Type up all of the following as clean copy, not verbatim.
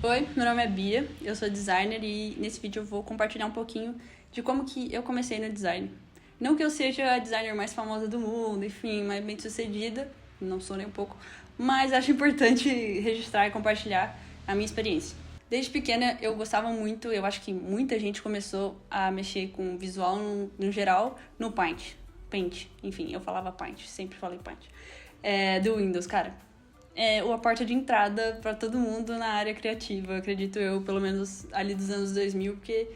Oi, meu nome é Bia, eu sou designer e nesse vídeo eu vou compartilhar um pouquinho de como que eu comecei no design. Não que eu seja a designer mais famosa do mundo, enfim, mais bem sucedida, não sou nem um pouco, mas acho importante registrar e compartilhar a minha experiência. Desde pequena eu gostava muito, eu acho que muita gente começou a mexer com visual no geral no Paint, enfim, eu falava Paint, sempre falei Paint, do Windows, cara. A porta de entrada para todo mundo na área criativa, acredito eu, pelo menos ali dos anos 2000, porque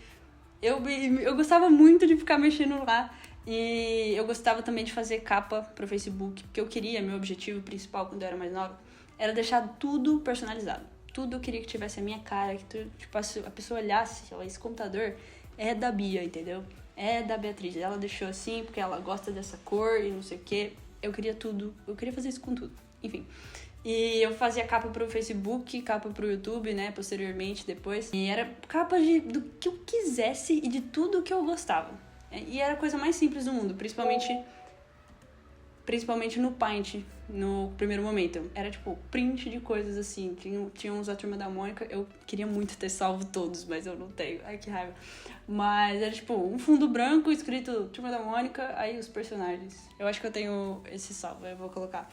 eu gostava muito de ficar mexendo lá e eu gostava também de fazer capa pro Facebook, porque eu queria, meu objetivo principal quando eu era mais nova, era deixar tudo personalizado. Tudo eu queria que tivesse a minha cara, que tipo, a pessoa olhasse, esse computador é da Bia, entendeu? É da Beatriz, ela deixou assim porque ela gosta dessa cor e não sei o quê. Eu queria tudo, eu queria fazer isso com tudo, enfim. E eu fazia capa pro Facebook, capa pro YouTube, né, posteriormente, depois. E era capa do que eu quisesse e de tudo que eu gostava. E era a coisa mais simples do mundo, principalmente no Paint, no primeiro momento. Era, tipo, print de coisas assim. Tinha uns da Turma da Mônica, eu queria muito ter salvo todos, mas eu não tenho. Ai, que raiva. Mas era, tipo, um fundo branco escrito Turma da Mônica, aí os personagens. Eu acho que eu tenho esse salvo, eu vou colocar.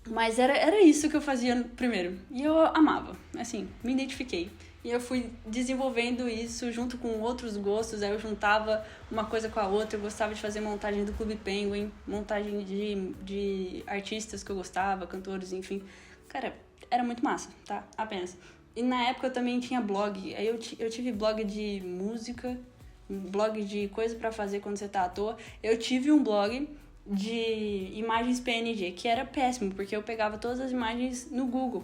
Mas era isso que eu fazia primeiro. E eu amava, assim, me identifiquei. E eu fui desenvolvendo isso junto com outros gostos. Aí eu juntava uma coisa com a outra. Eu gostava de fazer montagem do Clube Penguin, montagem de artistas que eu gostava, cantores, enfim. Cara, era muito massa, tá? Apenas. E na época eu também tinha blog. Aí eu tive blog de música, blog de coisa pra fazer quando você tá à toa. Eu tive um blog de imagens PNG, que era péssimo, porque eu pegava todas as imagens no Google.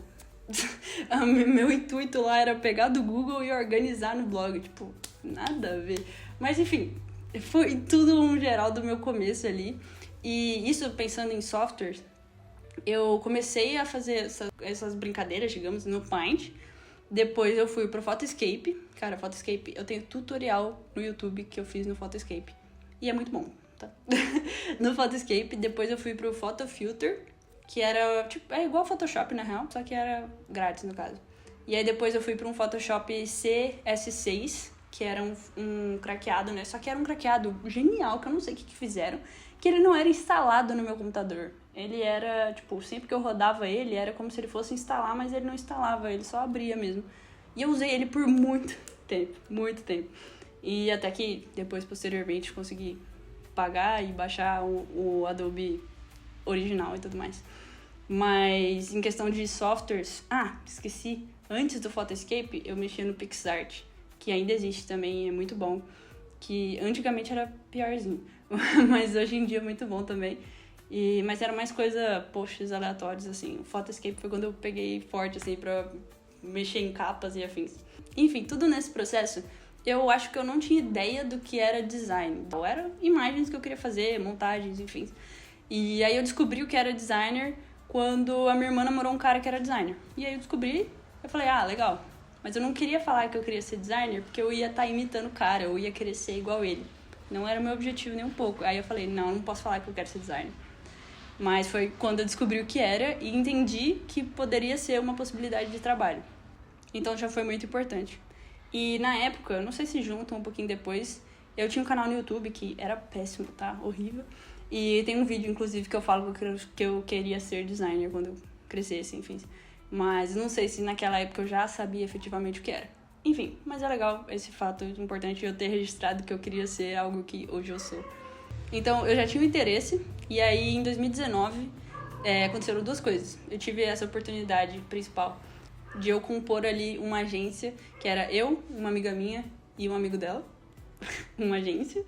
Meu intuito lá era pegar do Google e organizar no blog, tipo, nada a ver. Mas enfim, foi tudo um geral do meu começo ali. E isso pensando em softwares, eu comecei a fazer essas brincadeiras, digamos, no Paint. Depois eu fui pro Photoscape. Cara, Photoscape, eu tenho tutorial no YouTube que eu fiz no Photoscape. E é muito bom. Tá? No Photoscape, depois eu fui pro Photofilter, que era, tipo, é igual Photoshop na real, só que era grátis no caso. E aí depois eu fui pra um Photoshop CS6, que era um craqueado, né? Só que era um craqueado genial, que eu não sei o que fizeram, que ele não era instalado no meu computador. Ele era, tipo, sempre que eu rodava ele, era como se ele fosse instalar, mas ele não instalava, ele só abria mesmo. E eu usei ele por muito tempo. E até que depois, posteriormente, consegui pagar e baixar o Adobe original e tudo mais. Mas em questão de softwares... esqueci. Antes do Photoscape, eu mexia no PixArt, que ainda existe também, é muito bom. Que antigamente era piorzinho, mas hoje em dia é muito bom também. Mas era mais coisa, posts aleatórios, assim. O Photoscape foi quando eu peguei forte, assim, pra mexer em capas e afins. Enfim, tudo nesse processo... Eu acho que eu não tinha ideia do que era design. Então, eram imagens que eu queria fazer, montagens, enfim. E aí eu descobri o que era designer quando a minha irmã namorou um cara que era designer. E aí eu descobri, eu falei, legal. Mas eu não queria falar que eu queria ser designer, porque eu ia estar imitando o cara, eu ia querer ser igual ele. Não era meu objetivo nem um pouco. Aí eu falei, não posso falar que eu quero ser designer. Mas foi quando eu descobri o que era e entendi que poderia ser uma possibilidade de trabalho. Então já foi muito importante. E na época, eu não sei se juntam um pouquinho depois, eu tinha um canal no YouTube que era péssimo, tá? Horrível. E tem um vídeo, inclusive, que eu falo que eu queria ser designer quando eu crescesse, enfim. Mas não sei se naquela época eu já sabia efetivamente o que era. Enfim, mas é legal esse fato importante de eu ter registrado que eu queria ser algo que hoje eu sou. Então, eu já tinha um interesse, e aí em 2019 aconteceram duas coisas. Eu tive essa oportunidade principal de eu compor ali uma agência, que era eu, uma amiga minha e um amigo dela, uma agência.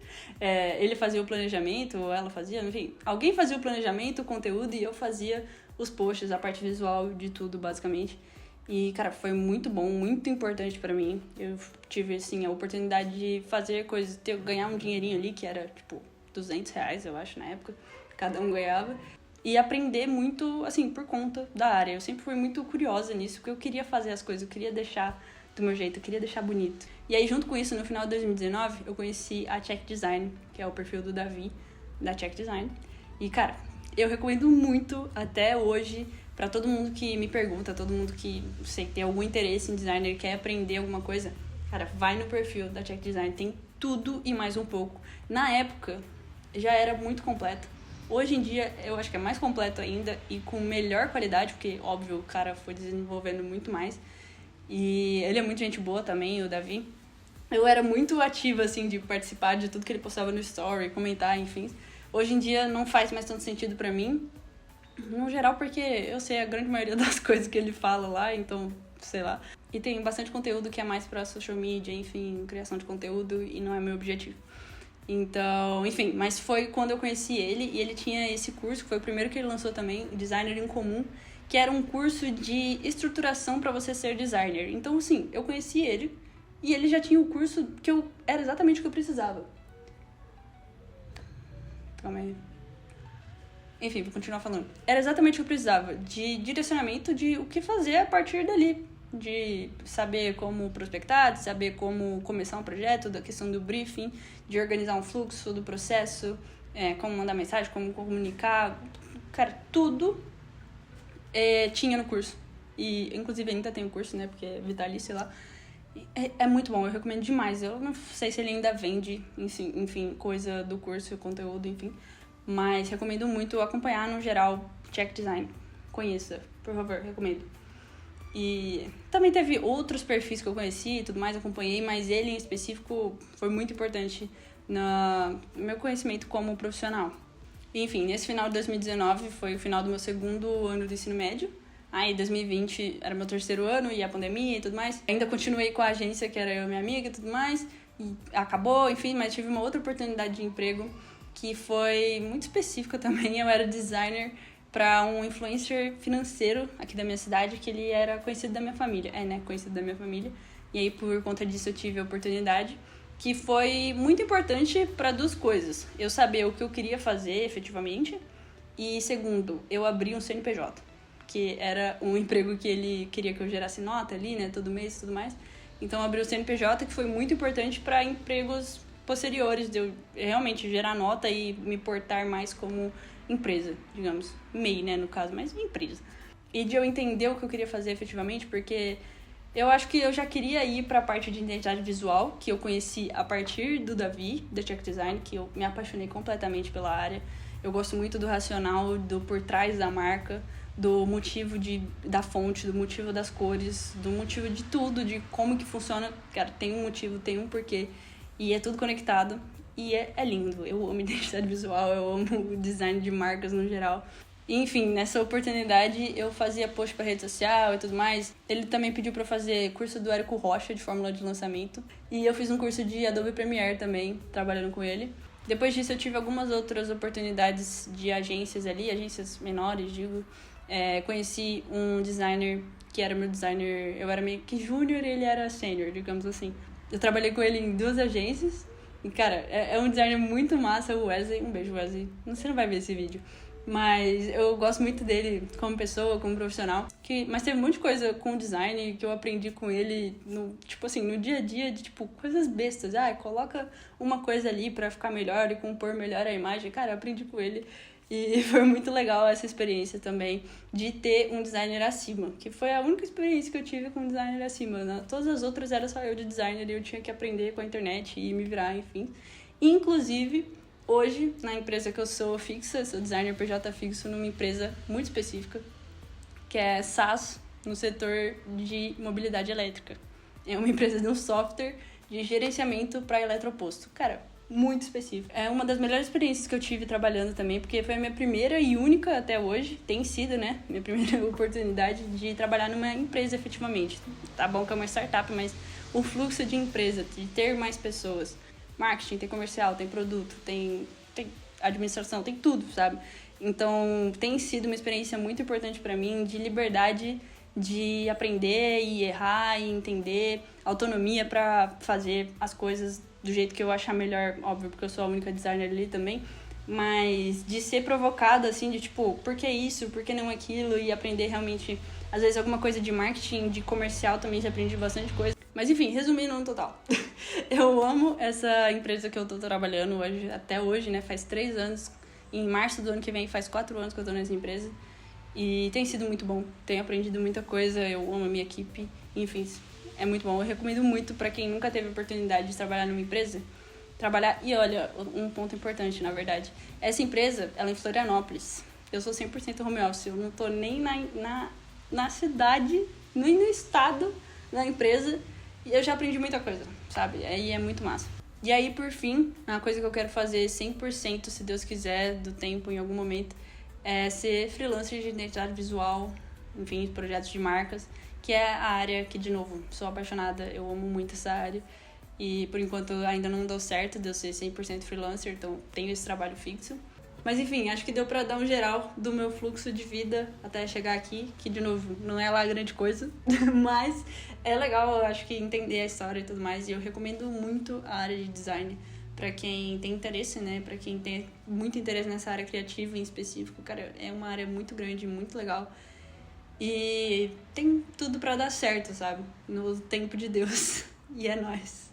Ele fazia o planejamento, ou ela fazia, enfim. Alguém fazia o planejamento, o conteúdo, e eu fazia os posts, a parte visual de tudo, basicamente. E, cara, foi muito bom, muito importante pra mim. Eu tive, assim, a oportunidade de fazer coisas, ganhar um dinheirinho ali, que era, tipo, R$200, eu acho, na época. Cada um ganhava. E aprender muito, assim, por conta da área. Eu sempre fui muito curiosa nisso, porque eu queria fazer as coisas, eu queria deixar do meu jeito, eu queria deixar bonito. E aí, junto com isso, no final de 2019, eu conheci a Check Design, que é o perfil do Davi, da Check Design. E, cara, eu recomendo muito, até hoje, Pra todo mundo que me pergunta, todo mundo que, sei, tem algum interesse em designer, quer aprender alguma coisa, cara, vai no perfil da Check Design, tem tudo e mais um pouco. Na época, já era muito completo. Hoje em dia, eu acho que é mais completo ainda e com melhor qualidade, porque, óbvio, o cara foi desenvolvendo muito mais. E ele é muito gente boa também, o Davi. Eu era muito ativa, assim, de participar de tudo que ele postava no story, comentar, enfim. Hoje em dia não faz mais tanto sentido pra mim, no geral, porque eu sei a grande maioria das coisas que ele fala lá, então, sei lá. E tem bastante conteúdo que é mais pra social media, enfim, criação de conteúdo, e não é meu objetivo. Então, enfim, mas foi quando eu conheci ele, e ele tinha esse curso, que foi o primeiro que ele lançou também, Designer em Comum, que era um curso de estruturação para você ser designer. Então, assim, eu conheci ele, e ele já tinha o curso que era exatamente o que eu precisava. Calma aí. Enfim, vou continuar falando. Era exatamente o que eu precisava, de direcionamento de o que fazer a partir dali. De saber como prospectar, de saber como começar um projeto, da questão do briefing, de organizar um fluxo do processo, como mandar mensagem, como comunicar. Cara, tudo tinha no curso. E, inclusive, ainda tem o curso, né, porque é vitalício lá. É muito bom, eu recomendo demais. Eu não sei se ele ainda vende, enfim, coisa do curso, conteúdo, enfim. Mas recomendo muito acompanhar, no geral, Check Design. Conheça, por favor, recomendo. E também teve outros perfis que eu conheci e tudo mais, acompanhei, mas ele em específico foi muito importante no meu conhecimento como profissional. Enfim, nesse final de 2019 foi o final do meu segundo ano do ensino médio. Aí 2020 era meu terceiro ano e a pandemia e tudo mais. Ainda continuei com a agência, que era eu e minha amiga e tudo mais. E acabou, enfim, mas tive uma outra oportunidade de emprego que foi muito específica também. Eu era designer para um influencer financeiro aqui da minha cidade, que ele era conhecido da minha família. Conhecido da minha família. E aí, por conta disso, eu tive a oportunidade, que foi muito importante para duas coisas. Eu saber o que eu queria fazer, efetivamente, e segundo, eu abri um CNPJ, que era um emprego que ele queria que eu gerasse nota ali, né, todo mês e tudo mais. Então, eu abri o CNPJ, que foi muito importante para empregos posteriores, de eu realmente gerar nota e me portar mais como empresa, digamos, MEI, né, no caso, mas empresa. E de eu entender o que eu queria fazer efetivamente, porque eu acho que eu já queria ir para a parte de identidade visual, que eu conheci a partir do Davi, da Check Design, que eu me apaixonei completamente pela área. Eu gosto muito do racional, do por trás da marca, do motivo da fonte, do motivo das cores, do motivo de tudo, de como que funciona. Cara, tem um motivo, tem um porquê, e é tudo conectado. E é lindo, eu amo identidade visual, eu amo o design de marcas no geral. E, enfim, nessa oportunidade eu fazia post pra rede social e tudo mais. Ele também pediu pra eu fazer curso do Érico Rocha, de fórmula de lançamento. E eu fiz um curso de Adobe Premiere também, trabalhando com ele. Depois disso eu tive algumas outras oportunidades de agências ali, agências menores, digo. Conheci um designer que era meu designer, eu era meio que júnior e ele era sênior, digamos assim. Eu trabalhei com ele em 2 agências. E, cara, é um designer muito massa, o Wesley. Um beijo, Wesley. Você não vai ver esse vídeo. Mas eu gosto muito dele como pessoa, como profissional. Mas teve um monte de coisa com o design que eu aprendi com ele, no dia a dia, de, coisas bestas. Coloca uma coisa ali pra ficar melhor e compor melhor a imagem. Cara, eu aprendi com ele. E foi muito legal essa experiência também de ter um designer acima, que foi a única experiência que eu tive com um designer acima, né? Todas as outras era só eu de designer e eu tinha que aprender com a internet e me virar, enfim. Inclusive, hoje, na empresa que eu sou fixa, sou designer PJ fixo numa empresa muito específica, que é SaaS, no setor de mobilidade elétrica. É uma empresa de um software de gerenciamento para eletroposto. Cara, muito específico. É uma das melhores experiências que eu tive trabalhando também, porque foi a minha primeira e única até hoje, tem sido, né, minha primeira oportunidade de trabalhar numa empresa efetivamente. Tá bom que é uma startup, mas o fluxo de empresa, de ter mais pessoas, marketing, tem comercial, tem produto, tem administração, tem tudo, sabe? Então, tem sido uma experiência muito importante para mim, de liberdade de aprender e errar e entender, autonomia para fazer as coisas do jeito que eu achar melhor, óbvio, porque eu sou a única designer ali também, mas de ser provocada, assim, de por que isso, por que não aquilo, e aprender realmente, às vezes, alguma coisa de marketing, de comercial também já aprendi bastante coisa. Mas, enfim, resumindo no total, eu amo essa empresa que eu tô trabalhando hoje, até hoje, né, faz 3 anos, em março do ano que vem faz 4 anos que eu tô nessa empresa, E tem sido muito bom, tenho aprendido muita coisa, eu amo a minha equipe, enfim, é muito bom. Eu recomendo muito para quem nunca teve a oportunidade de trabalhar numa empresa, trabalhar. E olha, um ponto importante, na verdade, essa empresa, ela é em Florianópolis. Eu sou 100% home office, eu não tô nem na cidade, nem no estado da empresa, e eu já aprendi muita coisa, sabe? Aí é muito massa. E aí, por fim, uma coisa que eu quero fazer 100%, se Deus quiser, do tempo, em algum momento, é ser freelancer de identidade visual, enfim, projetos de marcas, que é a área que, de novo, sou apaixonada, eu amo muito essa área. E, por enquanto, ainda não deu certo de eu ser 100% freelancer, então tenho esse trabalho fixo. Mas, enfim, acho que deu pra dar um geral do meu fluxo de vida até chegar aqui, que, de novo, não é lá grande coisa, mas é legal, eu acho que entender a história e tudo mais, e eu recomendo muito a área de design pra quem tem interesse, né, pra quem tem muito interesse nessa área criativa em específico. Cara, é uma área muito grande, muito legal, e tem tudo pra dar certo, sabe, no tempo de Deus, e é nóis.